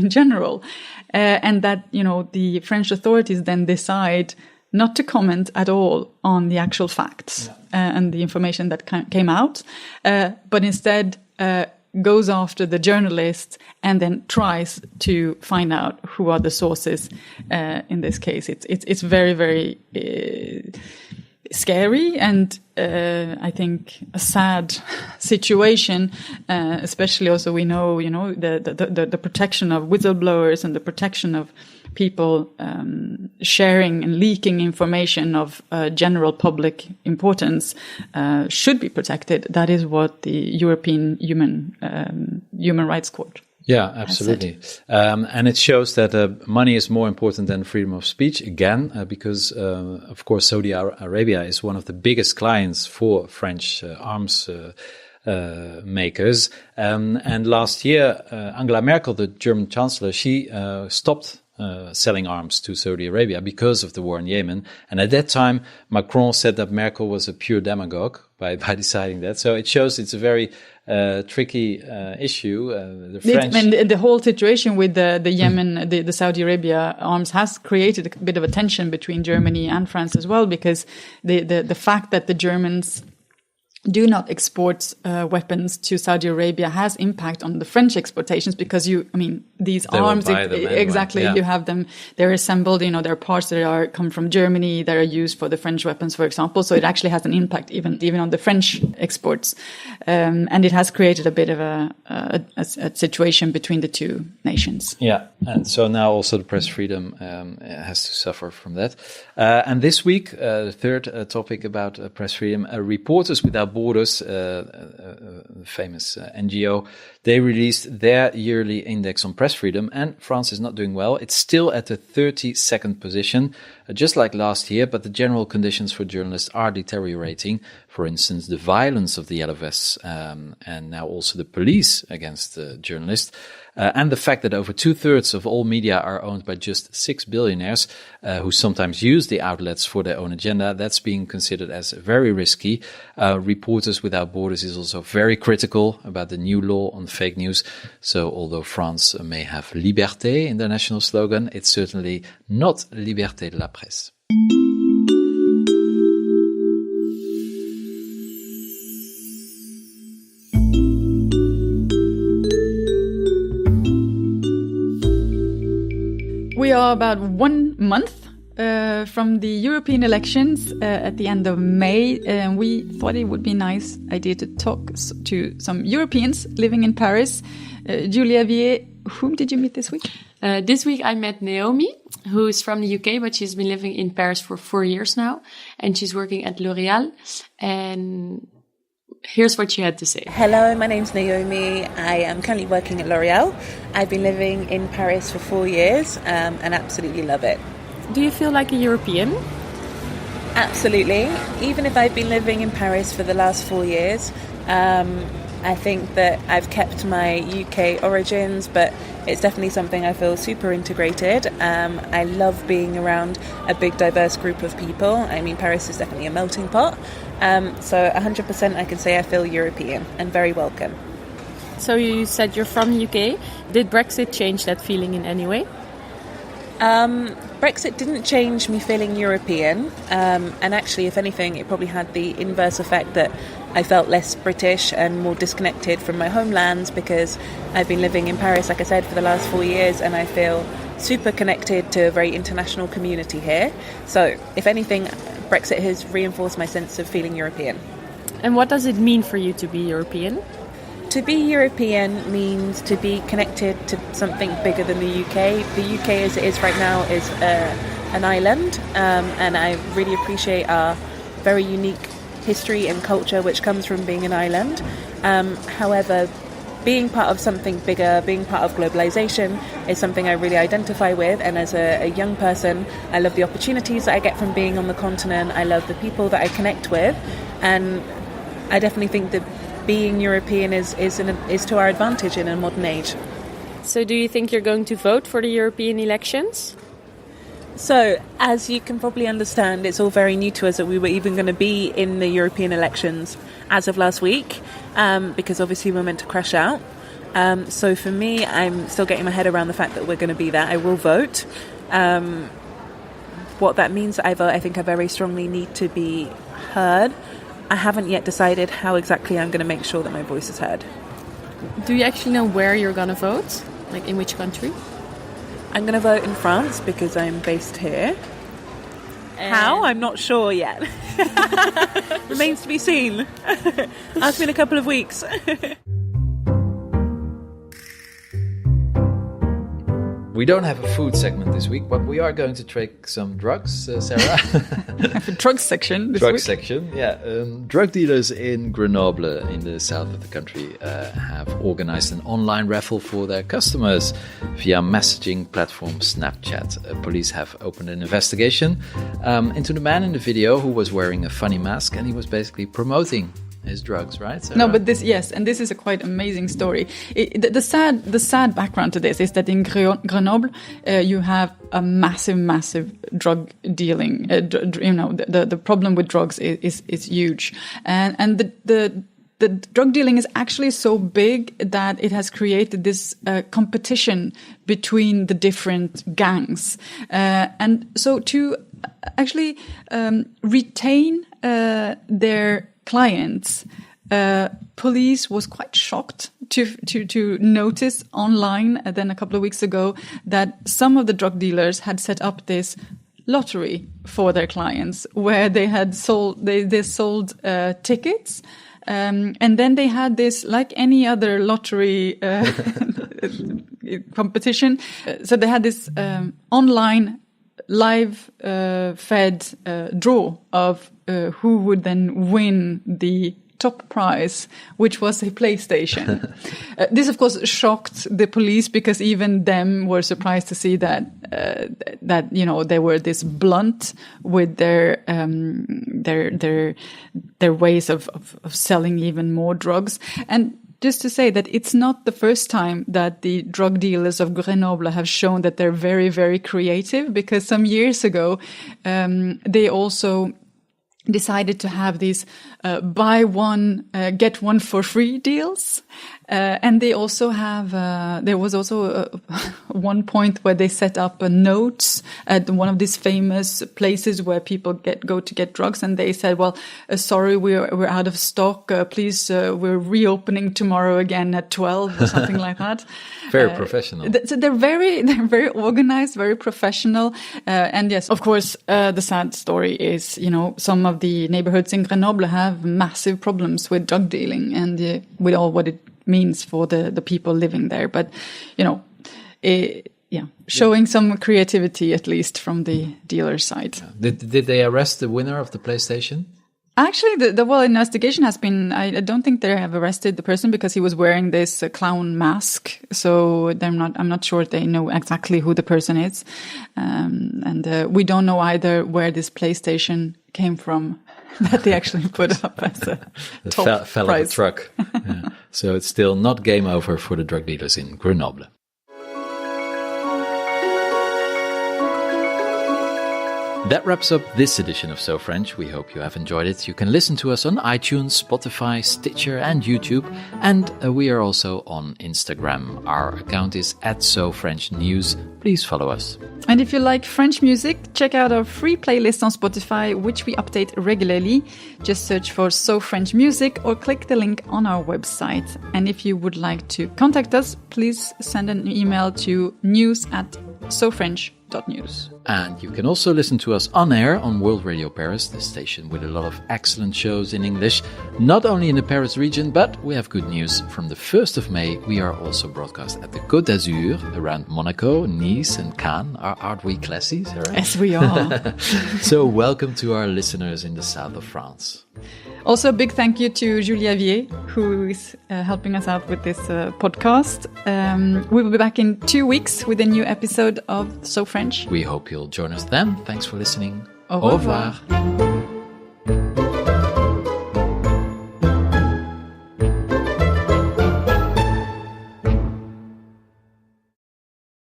in general. And that, the French authorities then decide not to comment at all on the actual facts and the information that came out, but instead goes after the journalists and then tries to find out who are the sources. In this case, it's very, very scary and I think a sad situation, especially also we know, the protection of whistleblowers and the protection of people sharing and leaking information of general public importance should be protected. That is what the European Human Rights Court. Yeah, absolutely. And it shows that money is more important than freedom of speech again, because, of course, Saudi Arabia is one of the biggest clients for French arms makers. And last year, Angela Merkel, the German chancellor, she stopped selling arms to Saudi Arabia because of the war in Yemen. And at that time, Macron said that Merkel was a pure demagogue by deciding that. So it shows it's a very tricky issue. The French and the whole situation with the Yemen, the Saudi Arabia arms has created a bit of a tension between Germany and France as well, because the fact that the Germans do not export weapons to Saudi Arabia has impact on the French exportations, because these arms, exactly, you have them, they're assembled, there are parts that come from Germany that are used for the French weapons, for example. So it actually has an impact even on the French exports. And it has created a bit of a situation between the two nations. Yeah. And so now also the press freedom has to suffer from that. And this week, the third topic about press freedom, Reporters Without Borders, famous NGO, they released their yearly index on press freedom, and France is not doing well. It's still at the 32nd position, just like last year, but the general conditions for journalists are deteriorating. For instance, the violence of the Yellow Vests, and now also the police against journalists. And the fact that over 2/3 of all media are owned by just 6 billionaires who sometimes use the outlets for their own agenda, that's being considered as very risky. Reporters Without Borders is also very critical about the new law on fake news. So although France may have liberté in their national slogan, it's certainly not liberté de la presse. We are about 1 month from the European elections at the end of May, and we thought it would be a nice idea to talk to some Europeans living in Paris. Julia Vier, whom did you meet this week? This week I met Naomi, who is from the UK, but she's been living in Paris for 4 years now, and she's working at L'Oréal. And here's what she had to say. Hello, my name's Naomi. I am currently working at L'Oréal. I've been living in Paris for 4 years and absolutely love it. Do you feel like a European? Absolutely. Even if I've been living in Paris for the last 4 years, I think that I've kept my UK origins, but it's definitely something I feel super integrated. I love being around a big, diverse group of people. I mean, Paris is definitely a melting pot. So 100% I can say I feel European and very welcome. So you said you're from the UK. Did Brexit change that feeling in any way? Brexit didn't change me feeling European. And actually, if anything, it probably had the inverse effect that I felt less British and more disconnected from my homelands, because I've been living in Paris, like I said, for the last 4 years, and I feel super connected to a very international community here. So if anything, Brexit has reinforced my sense of feeling European. And what does it mean for you to be European? To be European means to be connected to something bigger than the UK. The UK as it is right now is an island, and I really appreciate our very unique history and culture which comes from being an island. However, being part of something bigger, being part of globalization is something I really identify with, and as a young person I love the opportunities that I get from being on the continent. I love the people that I connect with, and I definitely think that being European is to our advantage in a modern age. So do you think you're going to vote for the European elections? So, as you can probably understand, it's all very new to us that we were even going to be in the European elections as of last week, because obviously we're meant to crash out. So for me, I'm still getting my head around the fact that we're going to be there. I will vote. What that means, I think I very strongly need to be heard. I haven't yet decided how exactly I'm going to make sure that my voice is heard. Do you actually know where you're going to vote? Like in which country? I'm going to vote in France because I'm based here. How? I'm not sure yet. Remains to be seen. Ask me in a couple of weeks. We don't have a food segment this week, but we are going to take some drugs, Sarah. A drug section this Drug week. section, yeah. Drug dealers in Grenoble, in the south of the country, have organized an online raffle for their customers via messaging platform Snapchat. Police have opened an investigation into the man in the video who was wearing a funny mask, and he was basically promoting his drugs, right? Sarah? No, but this is a quite amazing story. The sad background to this is that in Grenoble, you have a massive drug dealing. The problem with drugs is huge, and the drug dealing is actually so big that it has created this competition between the different gangs, and so to actually retain their clients, police was quite shocked to notice online then a couple of weeks ago that some of the drug dealers had set up this lottery for their clients where they had sold tickets, and then they had this, like any other lottery competition, so they had this online live fed draw of who would then win the top prize, which was a PlayStation. This, of course, shocked the police because even them were surprised to see that they were this blunt with their ways of selling even more drugs. And just to say that it's not the first time that the drug dealers of Grenoble have shown that they're very, very creative, because some years ago, they also decided to have these buy one, get one for free deals. And they also have, there was also one point where they set up notes at one of these famous places where people go to get drugs. And they said, well, sorry, we're out of stock. Please, we're reopening tomorrow again at 12 or something like that. Very professional. So they're very organized, very professional. And yes, of course, the sad story is, some of the neighborhoods in Grenoble have massive problems with drug dealing and with all what it means for the people living there. But, showing some creativity, at least from the dealer's side. Did they arrest the winner of the PlayStation? Actually, the investigation has been, I don't think they have arrested the person because he was wearing this clown mask. So I'm not sure they know exactly who the person is. And we don't know either where this PlayStation came from that they actually put up as a top fell prize. off a truck. Yeah. So it's still not game over for the drug dealers in Grenoble. That wraps up this edition of So French. We hope you have enjoyed it. You can listen to us on iTunes, Spotify, Stitcher and YouTube. And we are also on Instagram. Our account is @SoFrenchNews. Please follow us. And if you like French music, check out our free playlist on Spotify, which we update regularly. Just search for So French Music or click the link on our website. And if you would like to contact us, please send an email to news@sofrench.news. And you can also listen to us on air on World Radio Paris, the station with a lot of excellent shows in English, not only in the Paris region, but we have good news. From the 1st of May, we are also broadcast at the Côte d'Azur, around Monaco, Nice and Cannes. Aren't we classy, Sarah? Yes, we are. So welcome to our listeners in the south of France. Also, a big thank you to Julia Vier, who is helping us out with this podcast. We will be back in 2 weeks with a new episode of So French. We hope you'll join us then. Thanks for listening. Au revoir.